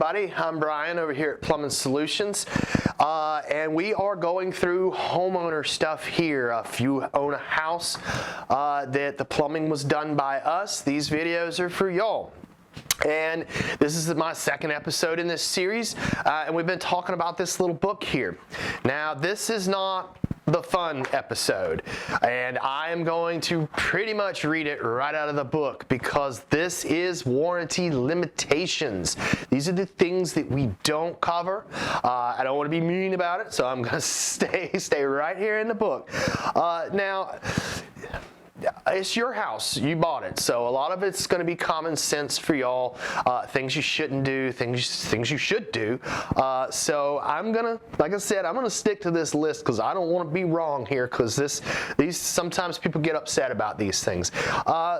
everybody. I'm Brian over here at Plumbing Solutions, and we are going through homeowner stuff here. If you own a house that the plumbing was done by us, these videos are for y'all. And this is my second episode in this series, and we've been talking about this little book here. Now, this is not the fun episode, and I am going to pretty much read it right out of the book because this is warranty limitations. These are the things that we don't cover. I don't want to be mean about it, so I'm going to stay right here in the book. Now, it's your house. You bought it. So a lot of it's going to be common sense for y'all. Things you shouldn't do, things you should do. So I'm going to, like I said, I'm going to stick to this list because I don't want to be wrong here because these sometimes people get upset about these things.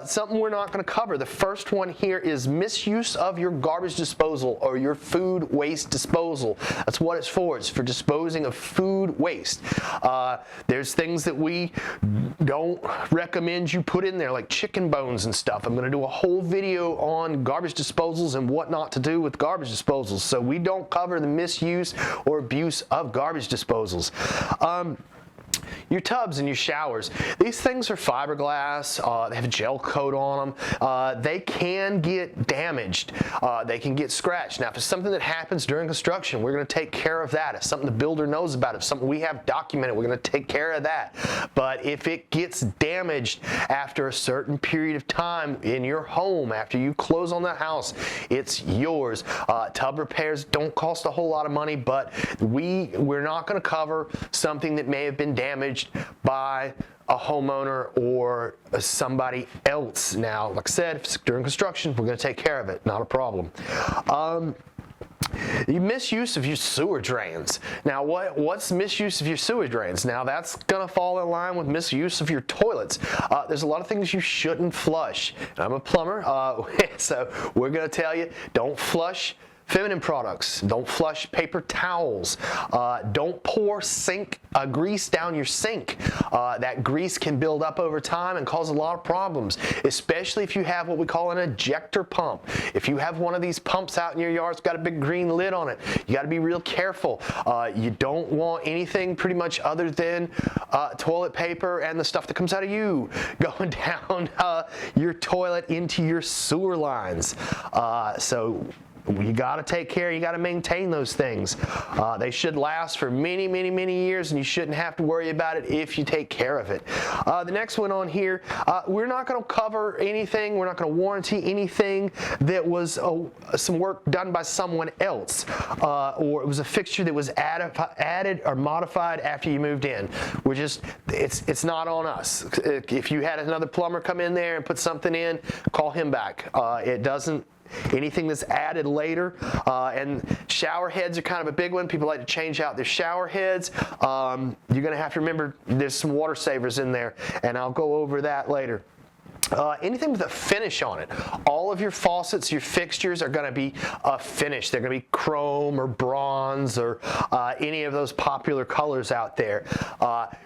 Something we're not going to cover. The first one here is misuse of your garbage disposal or your food waste disposal. That's what it's for. It's for disposing of food waste. There's things that we don't recommend you put in there, like chicken bones and stuff. I'm going to do a whole video on garbage disposals and what not to do with garbage disposals. So we don't cover the misuse or abuse of garbage disposals. Your tubs and your showers, these things are fiberglass, they have a gel coat on them, they can get damaged, they can get scratched. Now if it's something that happens during construction, we're going to take care of that. If something the builder knows about, if something we have documented, we're going to take care of that. But if it gets damaged after a certain period of time in your home, after you close on that house, it's yours. Tub repairs don't cost a whole lot of money, but we're not going to cover something that may have been damaged by a homeowner or somebody else. Now, like I said, if it's during construction, we're going to take care of it. Not a problem. The misuse of your sewer drains. Now, what's misuse of your sewer drains? Now, that's going to fall in line with misuse of your toilets. There's a lot of things you shouldn't flush. And I'm a plumber, so we're going to tell you, don't flush feminine products. Don't flush paper towels. Don't pour grease down your sink. That grease can build up over time and cause a lot of problems, especially if you have what we call an ejector pump. If you have one of these pumps out in your yard, it's got a big green lid on it. You got to be real careful. You don't want anything pretty much other than toilet paper and the stuff that comes out of you going down your toilet into your sewer lines. So you got to take care, you got to maintain those things. They should last for many, many, many years, and you shouldn't have to worry about it if you take care of it. The next one on here, we're not going to cover anything, we're not going to warranty anything that was some work done by someone else, or it was a fixture that was added or modified after you moved in. It's not on us. If you had another plumber come in there and put something in, call him back. Anything that's added later, and shower heads are kind of a big one. People like to change out their shower heads. You're going to have to remember there's some water savers in there, and I'll go over that later. Anything with a finish on it. All of your faucets, your fixtures are going to be a finish. They're going to be chrome or bronze or any of those popular colors out there.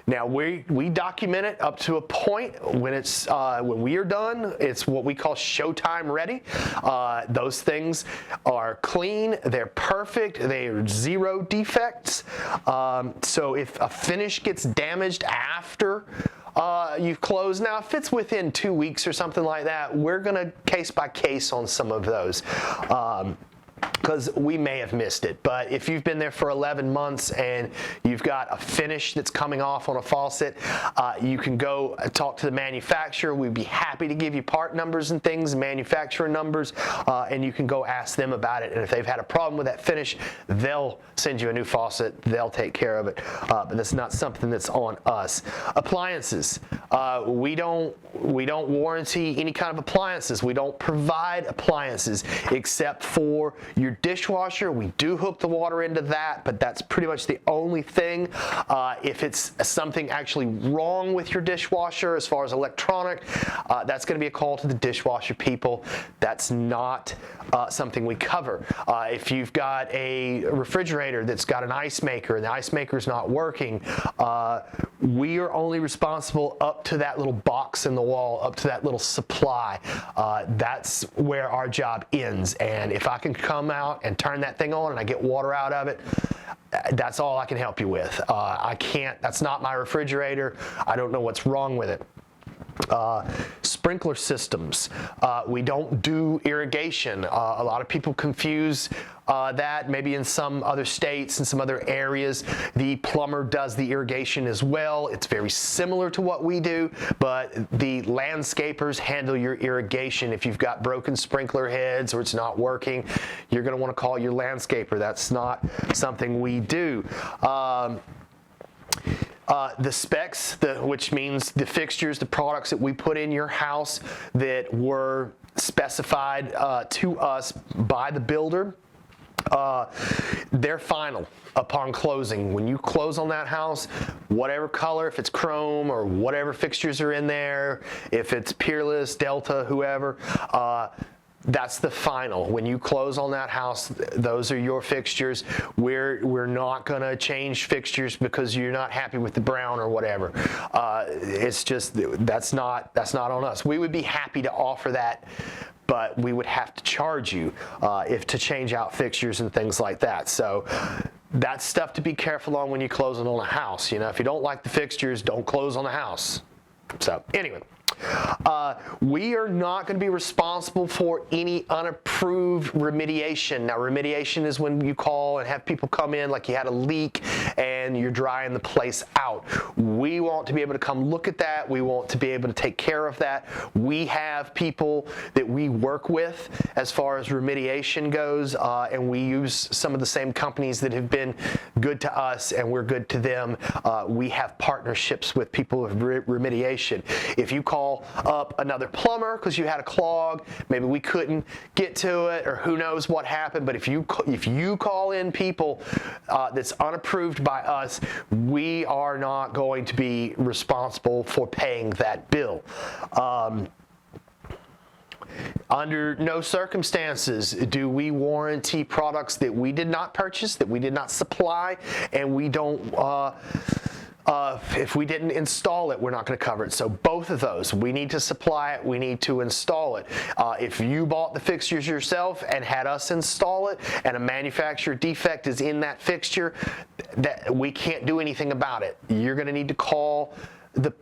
Now we document it up to a point when when we are done. It's what we call showtime ready. Those things are clean. They're perfect. They're zero defects. So if a finish gets damaged after you've closed. Now, if it's within 2 weeks or something like that, we're going to case by case on some of those. Because we may have missed it. But if you've been there for 11 months and you've got a finish that's coming off on a faucet, you can go talk to the manufacturer. We'd be happy to give you part numbers and things, manufacturer numbers, and you can go ask them about it. And if they've had a problem with that finish, they'll send you a new faucet. They'll take care of it. But that's not something that's on us. Appliances. We don't warranty any kind of appliances. We don't provide appliances except for your dishwasher. We do hook the water into that, but that's pretty much the only thing. If it's something actually wrong with your dishwasher as far as electronic, that's going to be a call to the dishwasher people. That's not something we cover. If you've got a refrigerator that's got an ice maker and the ice maker's not working, we are only responsible up to that little box in the wall, up to that little supply. That's where our job ends. And if I can come out out and turn that thing on and I get water out of it, that's all I can help you with. I can't, that's not my refrigerator. I don't know what's wrong with it. Sprinkler systems. We don't do irrigation. A lot of people confuse that. Maybe in some other states and some other areas, the plumber does the irrigation as well. It's very similar to what we do, but the landscapers handle your irrigation. If you've got broken sprinkler heads or it's not working, you're going to want to call your landscaper. That's not something we do. The specs, which means the fixtures, the products that we put in your house that were specified to us by the builder, they're final upon closing. When you close on that house, whatever color, if it's chrome or whatever fixtures are in there, if it's Peerless, Delta, whoever, that's the final. When you close on that house, those are your fixtures. We're not going to change fixtures because you're not happy with the brown or whatever. It's just that's not on us. We would be happy to offer that, but we would have to charge you if to change out fixtures and things like that. So that's stuff to be careful on when you're closing on a house. You know, if you don't like the fixtures, don't close on the house. So anyway. We are not going to be responsible for any unapproved remediation. Now, remediation is when you call and have people come in like you had a leak and you're drying the place out. We want to be able to come look at that. We want to be able to take care of that. We have people that we work with as far as remediation goes, and we use some of the same companies that have been good to us and we're good to them. We have partnerships with people with remediation. If you call up another plumber because you had a clog, maybe we couldn't get to it, or who knows what happened, but if you call in people that's unapproved by us, we are not going to be responsible for paying that bill. Under no circumstances do we warranty products that we did not purchase, that we did not supply, and we don't if we didn't install it, we're not going to cover it. So both of those, we need to supply it, we need to install it. If you bought the fixtures yourself and had us install it, and a manufacturer defect is in that fixture, that we can't do anything about it. You're going to need to call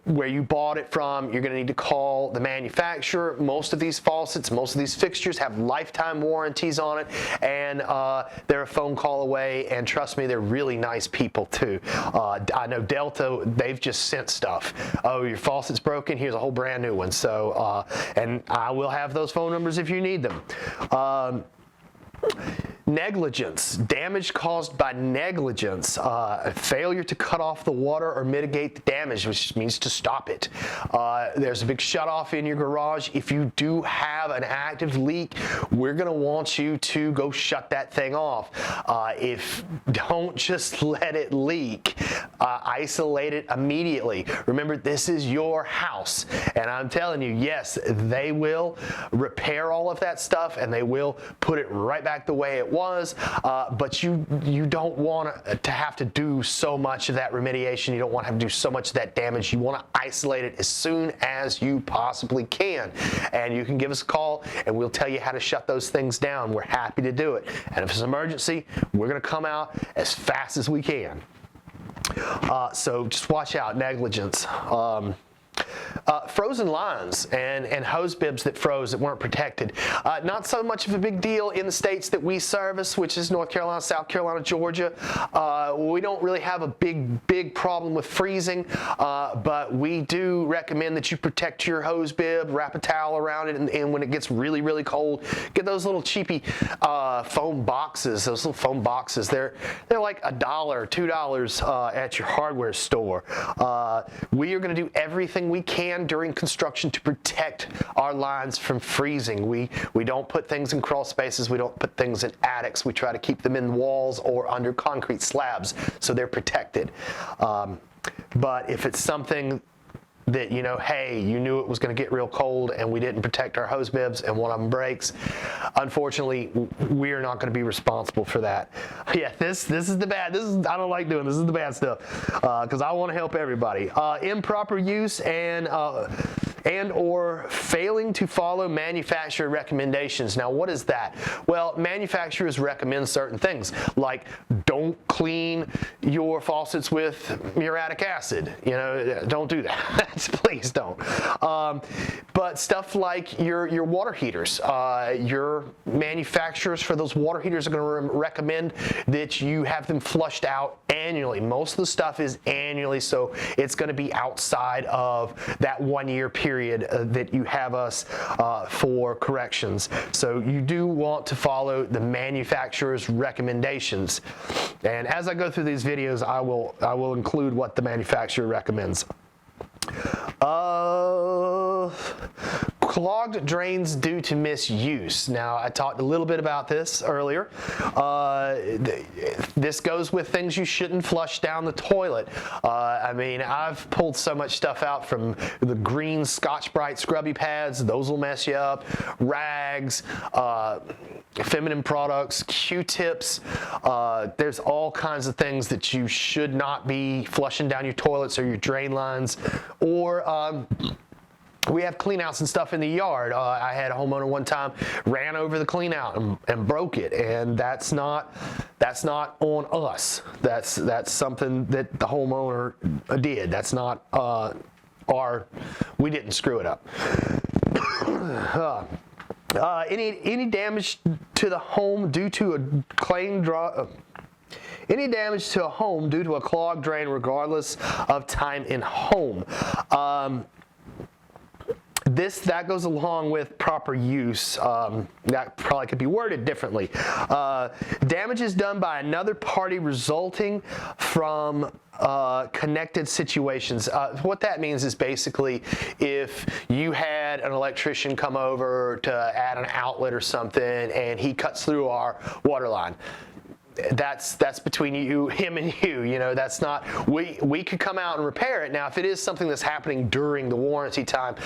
where you bought it from. You're going to need to call the manufacturer. Most of these faucets, most of these fixtures have lifetime warranties on it, and they're a phone call away, and trust me, they're really nice people too. I know Delta, they've just sent stuff. Oh, your faucet's broken, here's a whole brand new one. So, and I will have those phone numbers if you need them. Negligence, damage caused by negligence, failure to cut off the water or mitigate the damage, which means to stop it. There's a big shutoff in your garage. If you do have an active leak, we're going to want you to go shut that thing off. Don't just let it leak. Isolate it immediately. Remember, this is your house, and I'm telling you, yes, they will repair all of that stuff, and they will put it right back the way it was, but you don't want to have to do so much of that remediation. You don't want to have to do so much of that damage. You want to isolate it as soon as you possibly can. And you can give us a call and we'll tell you how to shut those things down. We're happy to do it. And if it's an emergency, we're going to come out as fast as we can. So just watch out, negligence. Frozen lines and hose bibs that froze that weren't protected. Not so much of a big deal in the states that we service, which is North Carolina, South Carolina, Georgia. We don't really have a big problem with freezing, but we do recommend that you protect your hose bib, wrap a towel around it, and when it gets really, really cold, get those little cheapy foam boxes. Those little foam boxes, they're like $1, $2 at your hardware store. We are going to do everything we can during construction to protect our lines from freezing. We don't put things in crawl spaces. We don't put things in attics. We try to keep them in walls or under concrete slabs so they're protected. But if it's something that, you know, hey, you knew it was going to get real cold and we didn't protect our hose bibs and one of them breaks, unfortunately, we're not going to be responsible for that. Yeah, this is the bad. I don't like doing this. This is the bad stuff because I want to help everybody. Improper use and and or failing to follow manufacturer recommendations. Now, what is that? Well, manufacturers recommend certain things, like don't clean your faucets with muriatic acid. You know, don't do that. Please don't. But stuff like your water heaters, your manufacturers for those water heaters are going to recommend that you have them flushed out annually. Most of the stuff is annually, so it's going to be outside of that 1 year period that you have us for corrections. So you do want to follow the manufacturer's recommendations. And as I go through these videos, I will include what the manufacturer recommends. Clogged drains due to misuse. Now, I talked a little bit about this earlier. This goes with things you shouldn't flush down the toilet. I mean, I've pulled so much stuff out from the green Scotch-Brite scrubby pads. Those will mess you up. Rags, feminine products, Q-tips. There's all kinds of things that you should not be flushing down your toilets or your drain lines. Or we have cleanouts and stuff in the yard. I had a homeowner one time ran over the cleanout and broke it, and that's not on us. That's something that the homeowner did. That's not we didn't screw it up. Any damage to the home due to a any damage to a home due to a clogged drain, regardless of time in home. That goes along with proper use. That probably could be worded differently. Damage is done by another party resulting from connected situations. What that means is basically if you had an electrician come over to add an outlet or something and he cuts through our water line, that's between him and you. You know, that's not, we could come out and repair it. Now, if it is something that's happening during the warranty time,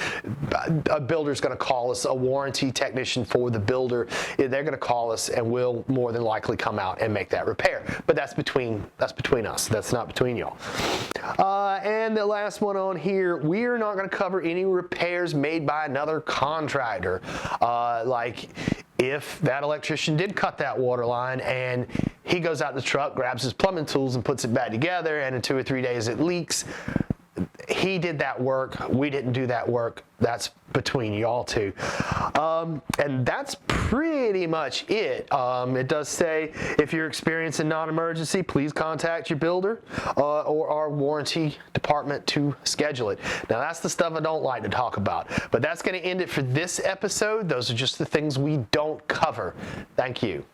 a builder's going to call us, a warranty technician for the builder, they're going to call us and we'll more than likely come out and make that repair. But that's between us. That's not between y'all. And the last one on here, we are not going to cover any repairs made by another contractor. Like if that electrician did cut that water line and he goes out in the truck, grabs his plumbing tools and puts it back together, and in 2 or 3 days it leaks, he did that work, we didn't do that work. That's between y'all two. And that's pretty much it. It does say if you're experiencing non-emergency, please contact your builder or our warranty department to schedule it. Now, that's the stuff I don't like to talk about. But that's going to end it for this episode. Those are just the things we don't cover. Thank you.